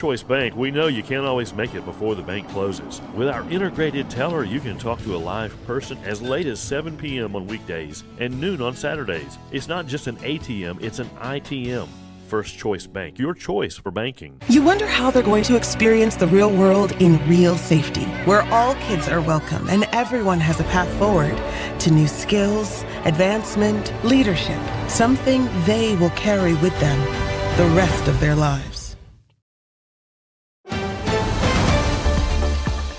Choice Bank, we know you can't always make it before the bank closes. With our integrated teller, you can talk to a live person as late as 7 p.m. on weekdays and noon on Saturdays. It's not just an ATM, it's an ITM. First Choice Bank, your choice for banking. You wonder how they're going to experience the real world in real safety, where all kids are welcome and everyone has a path forward to new skills, advancement, leadership, something they will carry with them the rest of their lives.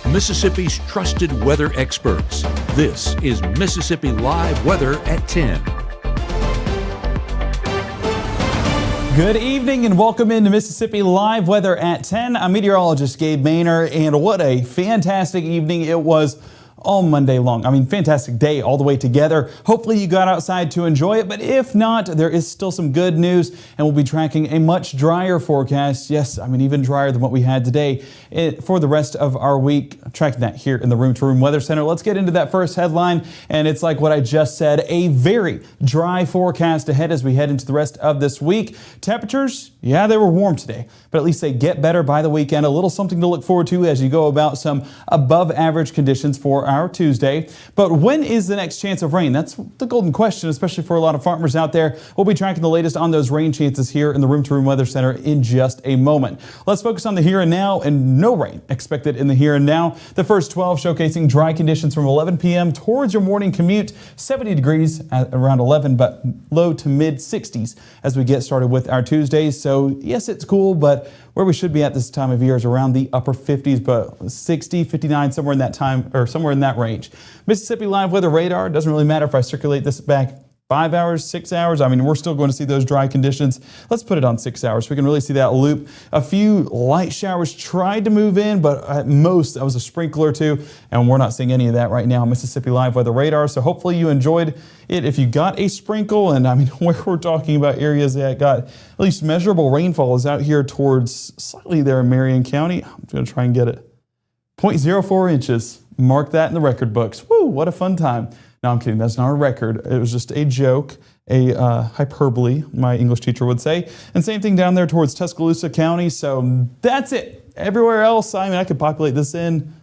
Mississippi's trusted weather experts. This is Mississippi Live Weather at 10. Good evening and welcome into Mississippi Live Weather at 10. I'm meteorologist Gabe Maynor, and what a fantastic evening it was all Monday long. I mean, fantastic day all the way together. Hopefully you got outside to enjoy it, but if not, there is still some good news, and we'll be tracking a much drier forecast. Yes, I mean, even drier than what we had today for the rest of our week. I'm tracking that here in the Room to Room Weather Center. Let's get into that first headline, and it's like what I just said, a very dry forecast ahead as we head into the rest of this week. Temperatures, yeah, they were warm today, but at least they get better by the weekend. A little something to look forward to as you go about some above average conditions for our Tuesday. But when is the next chance of rain? That's the golden question, especially for a lot of farmers out there. We'll be tracking the latest on those rain chances here in the Room to Room Weather Center in just a moment. Let's focus on the here and now, and no rain expected in the here and now. The first 12 showcasing dry conditions from 11 p.m. towards your morning commute. 70 degrees at around 11, but low to mid 60s as we get started with our Tuesdays. So yes, it's cool, but where we should be at this time of year is around the upper 50s, but 60, 59, somewhere in that time, or somewhere in that range. Mississippi Live Weather Radar, doesn't really matter if I circulate this back 5 hours, 6 hours. I mean, we're still going to see those dry conditions. Let's put it on 6 hours so we can really see that loop. A few light showers tried to move in, but at most that was a sprinkle or two, and we're not seeing any of that right now. Mississippi Live Weather Radar. So hopefully you enjoyed it. If you got a sprinkle, and I mean, where we're talking about areas that got at least measurable rainfall is out here towards slightly there in Marion County. I'm going to try and get it. 0.04 inches. Mark that in the record books. Woo, what a fun time. No, I'm kidding. That's not a record. It was just a joke, a hyperbole, my English teacher would say. And same thing down there towards Tuscaloosa County. So that's it. Everywhere else, I mean, I could populate this in.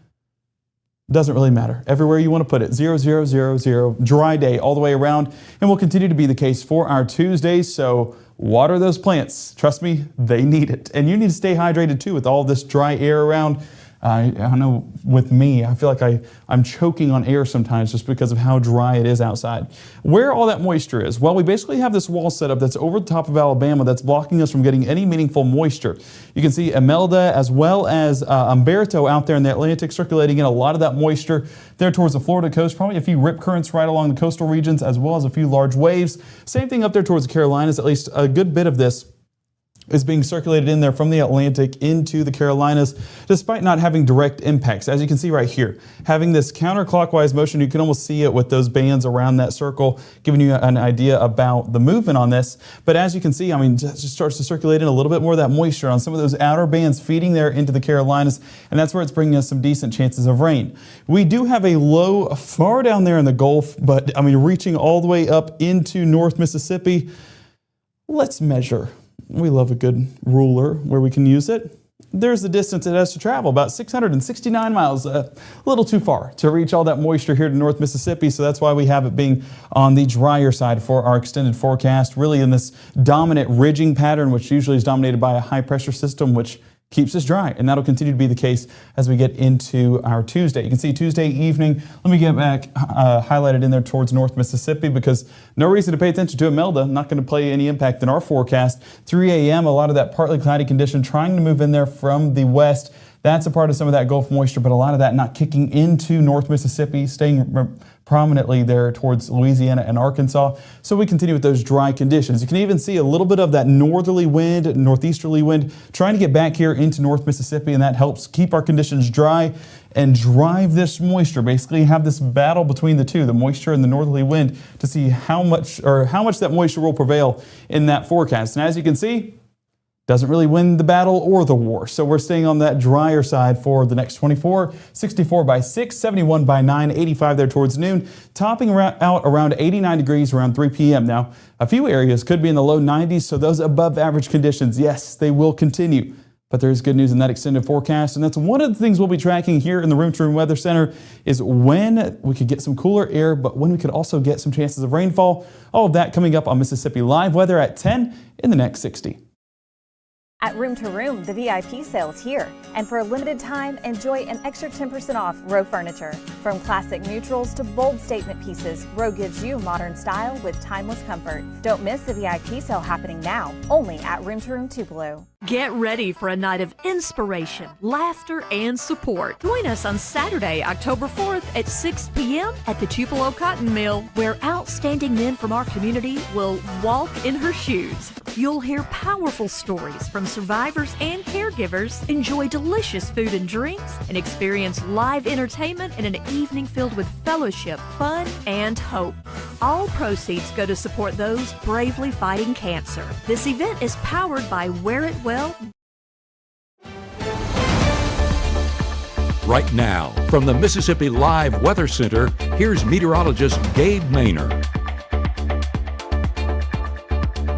Doesn't really matter. Everywhere you want to put it, 0, 0, 0, 0, dry day all the way around, and will continue to be the case for our Tuesdays. So water those plants. Trust me, they need it. And you need to stay hydrated too with all this dry air around. I know with me, I feel like I'm choking on air sometimes just because of how dry it is outside. Where all that moisture is, well, we basically have this wall set up that's over the top of Alabama that's blocking us from getting any meaningful moisture. You can see Imelda as well as Umberto out there in the Atlantic circulating in a lot of that moisture there towards the Florida coast. Probably a few rip currents right along the coastal regions as well as a few large waves. Same thing up there towards the Carolinas. At least a good bit of this is being circulated in there from the Atlantic into the Carolinas, despite not having direct impacts. As you can see right here, having this counterclockwise motion, you can almost see it with those bands around that circle, giving you an idea about the movement on this. But as you can see, I mean, it just starts to circulate in a little bit more of that moisture on some of those outer bands feeding there into the Carolinas, and that's where it's bringing us some decent chances of rain. We do have a low far down there in the Gulf, but I mean, reaching all the way up into North Mississippi. Let's measure. We love a good ruler where we can use it. There's the distance it has to travel, about 669 miles, a little too far to reach all that moisture here to North Mississippi, so that's why we have it being on the drier side for our extended forecast, really in this dominant ridging pattern, which usually is dominated by a high pressure system, which keeps us dry, and that'll continue to be the case as we get into our Tuesday. You can see Tuesday evening, let me get back highlighted in there towards North Mississippi because no reason to pay attention to Imelda, not going to play any impact in our forecast. 3 a.m., a lot of that partly cloudy condition trying to move in there from the west. That's a part of some of that Gulf moisture, but a lot of that not kicking into North Mississippi, staying prominently there towards Louisiana and Arkansas. So we continue with those dry conditions. You can even see a little bit of that northerly wind, northeasterly wind, trying to get back here into North Mississippi, and that helps keep our conditions dry and drive this moisture. Basically have this battle between the two, the moisture and the northerly wind, to see how much that moisture will prevail in that forecast. And as you can see, doesn't really win the battle or the war. So we're staying on that drier side for the next 24, 64 by 6, 71 by 9, 85 there towards noon, topping out around 89 degrees around 3 p.m. Now, a few areas could be in the low 90s, so those above average conditions, yes, they will continue. But there is good news in that extended forecast, and that's one of the things we'll be tracking here in the Room to Room Weather Center is when we could get some cooler air, but when we could also get some chances of rainfall. All of that coming up on Mississippi Live Weather at 10 in the next 60. At Room to Room, the VIP sale is here. And for a limited time, enjoy an extra 10% off Row furniture. From classic neutrals to bold statement pieces, Row gives you modern style with timeless comfort. Don't miss the VIP sale happening now, only at Room to Room Tupelo. Get ready for a night of inspiration, laughter, and support. Join us on Saturday, October 4th at 6 p.m. at the Tupelo Cotton Mill, where outstanding men from our community will walk in her shoes. You'll hear powerful stories from survivors and caregivers, enjoy delicious food and drinks, and experience live entertainment in an evening filled with fellowship, fun, and hope. All proceeds go to support those bravely fighting cancer. This event is powered by Wear It Well. Right now, from the Mississippi Live Weather Center, here's meteorologist Gabe Maynor.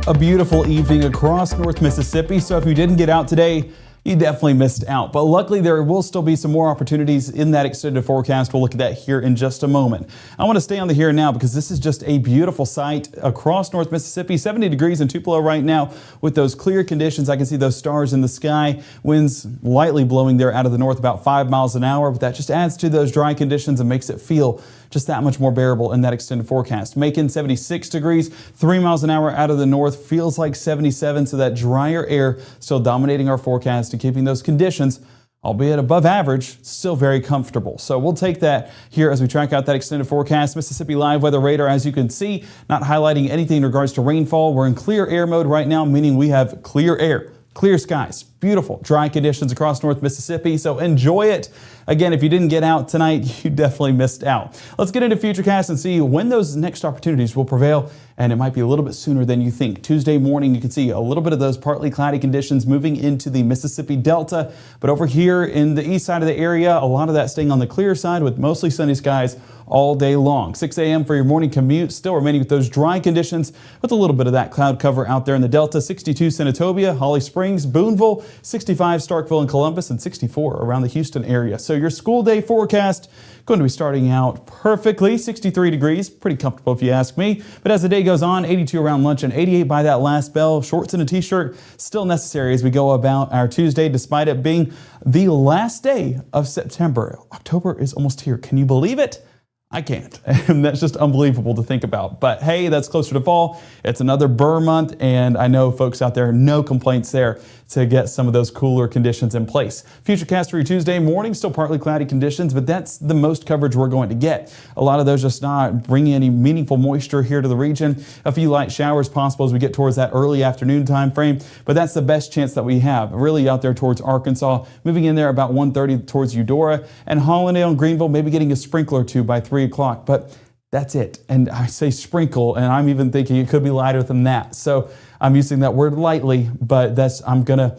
A beautiful evening across North Mississippi, so if you didn't get out today, you definitely missed out. But luckily, there will still be some more opportunities in that extended forecast. We'll look at that here in just a moment. I want to stay on the here and now because this is just a beautiful sight across North Mississippi. 70 degrees in Tupelo right now with those clear conditions. I can see those stars in the sky. Winds lightly blowing there out of the north about 5 miles an hour, but that just adds to those dry conditions and makes it feel just that much more bearable in that extended forecast. Macon 76 degrees, 3 miles an hour out of the north, feels like 77, so that drier air still dominating our forecast and keeping those conditions, albeit above average, still very comfortable. So we'll take that here as we track out that extended forecast. Mississippi Live Weather Radar, as you can see, not highlighting anything in regards to rainfall. We're in clear air mode right now, meaning we have clear air, clear skies, beautiful dry conditions across North Mississippi, so enjoy it. Again, if you didn't get out tonight, you definitely missed out. Let's get into Futurecast and see when those next opportunities will prevail, and it might be a little bit sooner than you think. Tuesday morning, you can see a little bit of those partly cloudy conditions moving into the Mississippi Delta, but over here in the east side of the area, a lot of that staying on the clear side with mostly sunny skies all day long. 6 a.m. for your morning commute, still remaining with those dry conditions with a little bit of that cloud cover out there in the Delta. 62 Senatobia, Holly Springs, Boonville, 65 Starkville and Columbus, and 64 around the Houston area. So your school day forecast going to be starting out perfectly. 63 degrees, pretty comfortable if you ask me. But as the day goes on, 82 around lunch and 88 by that last bell. Shorts and a t-shirt still necessary as we go about our Tuesday, despite it being the last day of September. October is almost here. Can you believe it? I can't, and that's just unbelievable to think about. But hey, that's closer to fall. It's another Burr month, and I know folks out there, no complaints there to get some of those cooler conditions in place. Futurecast for your Tuesday morning, still partly cloudy conditions, but that's the most coverage we're going to get. A lot of those just not bringing any meaningful moisture here to the region. A few light showers possible as we get towards that early afternoon time frame, but that's the best chance that we have. Really out there towards Arkansas, moving in there about 1:30 towards Eudora, and Hollandale and Greenville maybe getting a sprinkle or two by 3 o'clock, but that's it. And I say sprinkle, and I'm even thinking it could be lighter than that. So I'm using that word lightly, but I'm gonna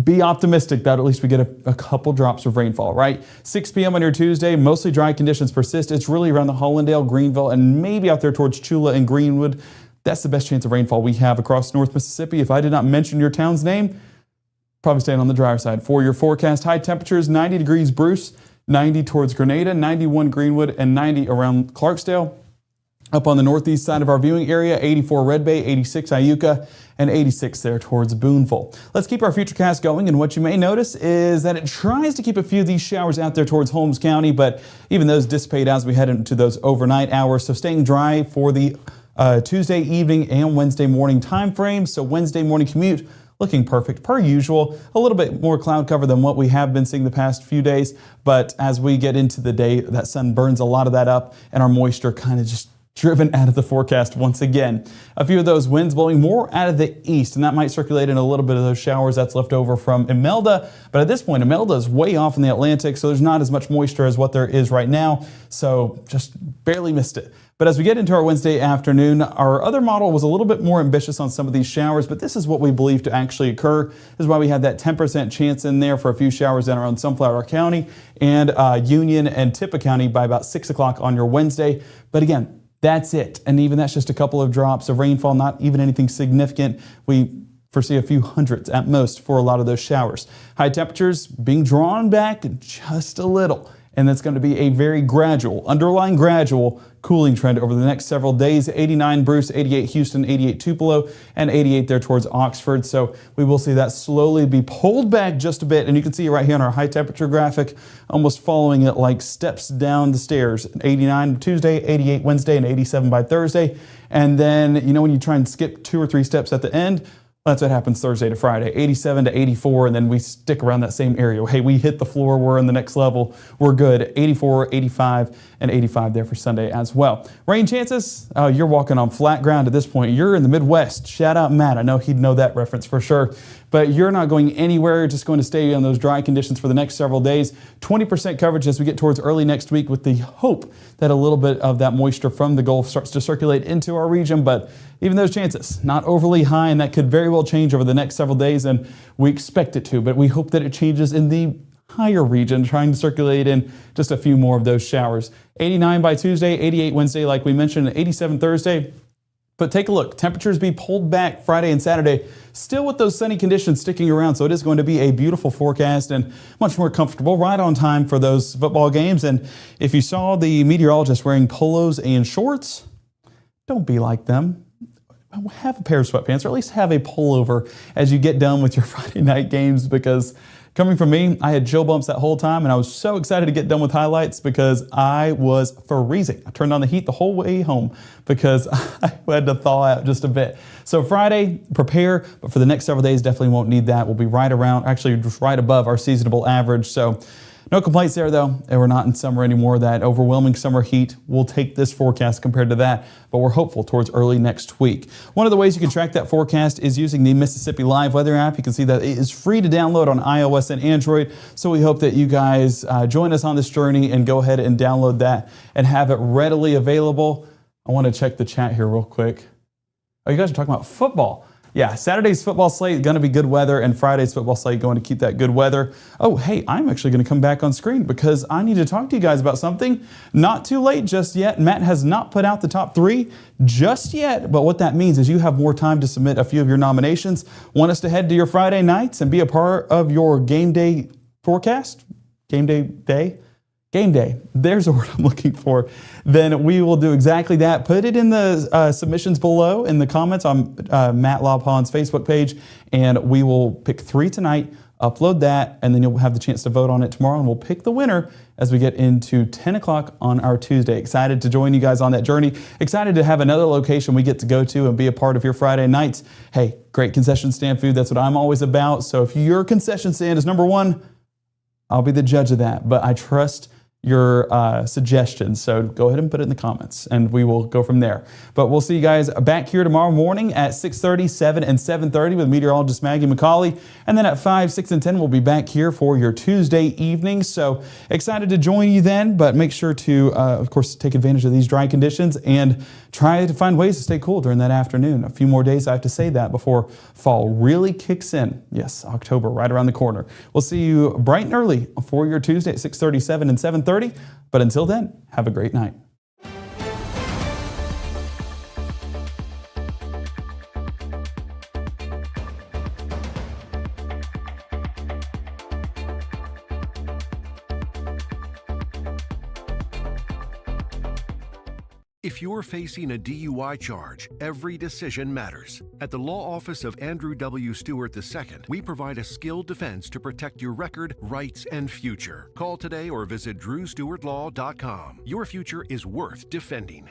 be optimistic that at least we get a couple drops of rainfall, right? 6 p.m. on your Tuesday, mostly dry conditions persist. It's really around the Hollandale, Greenville, and maybe out there towards Chula and Greenwood. That's the best chance of rainfall we have across North Mississippi. If I did not mention your town's name, probably staying on the drier side. For your forecast, high temperatures, 90 degrees Bruce, 90 towards Grenada, 91 Greenwood, and 90 around Clarksdale. Up on the northeast side of our viewing area, 84 Red Bay, 86 Iuka, and 86 there towards Boonville. Let's keep our Futurecast going, and what you may notice is that it tries to keep a few of these showers out there towards Holmes County, but even those dissipate as we head into those overnight hours. So staying dry for the Tuesday evening and Wednesday morning time frames. So Wednesday morning commute, looking perfect per usual. A little bit more cloud cover than what we have been seeing the past few days, but as we get into the day, that sun burns a lot of that up, and our moisture kind of just driven out of the forecast once again. A few of those winds blowing more out of the east, and that might circulate in a little bit of those showers that's left over from Imelda. But at this point, Imelda is way off in the Atlantic, so there's not as much moisture as what there is right now. So just barely missed it. But as we get into our Wednesday afternoon, our other model was a little bit more ambitious on some of these showers, but this is what we believe to actually occur. This is why we have that 10% chance in there for a few showers down around Sunflower County and Union and Tippah County by about 6 o'clock on your Wednesday. But again, that's it. And even that's just a couple of drops of rainfall, not even anything significant. We Foresee a few hundreds at most for a lot of those showers. High temperatures being drawn back just a little. And that's going to be a very gradual, underlying gradual cooling trend over the next several days. 89 Bruce, 88 Houston, 88 Tupelo, and 88 there towards Oxford. So we will see that slowly be pulled back just a bit. And you can see it right here on our high temperature graphic, almost following it like steps down the stairs. 89 Tuesday, 88 Wednesday, and 87 by Thursday. And then, you know, when you try and skip 2 or 3 steps at the end, that's what happens Thursday to Friday, 87 to 84, and then we stick around that same area. Hey, we hit the floor, we're in the next level, we're good. 84, 85, and 85 there for Sunday as well. Rain chances, you're walking on flat ground at this point. You're in the Midwest. Shout out Matt, I know he'd know that reference for sure. But you're not going anywhere, you're just going to stay on those dry conditions for the next several days. 20% coverage as we get towards early next week with the hope that a little bit of that moisture from the Gulf starts to circulate into our region. But even those chances, not overly high, and that could very well change over the next several days, and we expect it to, but we hope that it changes in the higher region, trying to circulate in just a few more of those showers. 89 by Tuesday, 88 Wednesday, like we mentioned, and 87 Thursday. But take a look, temperatures be pulled back Friday and Saturday, still with those sunny conditions sticking around. So it is going to be a beautiful forecast and much more comfortable, right on time for those football games. And if you saw the meteorologist wearing polos and shorts, don't be like them. Have a pair of sweatpants, or at least have a pullover as you get done with your Friday night games, because coming from me, I had chill bumps that whole time, and I was so excited to get done with highlights because I was freezing. I turned on the heat the whole way home because I had to thaw out just a bit. So Friday, prepare, but for the next several days, definitely won't need that. We'll be right around, actually just right above our seasonable average. So no complaints there, though. And we're not in summer anymore. That overwhelming summer heat will take this forecast compared to that, but we're hopeful towards early next week. One of the ways you can track that forecast is using the Mississippi Live Weather app. You can see that it is free to download on iOS and Android. So we hope that you guys join us on this journey and go ahead and download that and have it readily available. I want to check the chat here real quick. Oh, you guys are talking about football. Yeah, Saturday's football slate going to be good weather, and Friday's football slate going to keep that good weather. Oh, hey, I'm actually going to come back on screen because I need to talk to you guys about something. Not too late just yet. Matt has not put out the top 3 just yet, but what that means is you have more time to submit a few of your nominations. Want us to head to your Friday nights and be a part of your game day forecast? Game day? Game day, there's a word I'm looking for. Then we will do exactly that. Put it in the submissions below in the comments on Matt LaPon's Facebook page, and we will pick 3 tonight, upload that, and then you'll have the chance to vote on it tomorrow, and we'll pick the winner as we get into 10 o'clock on our Tuesday. Excited to join you guys on that journey. Excited to have another location we get to go to and be a part of your Friday nights. Hey, great concession stand food, that's what I'm always about. So if your concession stand is number 1, I'll be the judge of that, but I trust your suggestions. So go ahead and put it in the comments and we will go from there. But we'll see you guys back here tomorrow morning at 6:30, 7, and 7:30 with meteorologist Maggie McCauley. And then at 5, 6, and 10, we'll be back here for your Tuesday evening. So excited to join you then, but make sure to, of course, take advantage of these dry conditions and try to find ways to stay cool during that afternoon. A few more days, I have to say that, before fall really kicks in. Yes, October right around the corner. We'll see you bright and early for your Tuesday at 6:30, 7, and 7:30. But until then, have a great night. If you're facing a DUI charge, every decision matters. At the law office of Andrew W. Stewart II, we provide a skilled defense to protect your record, rights, and future. Call today or visit drewstewartlaw.com. Your future is worth defending.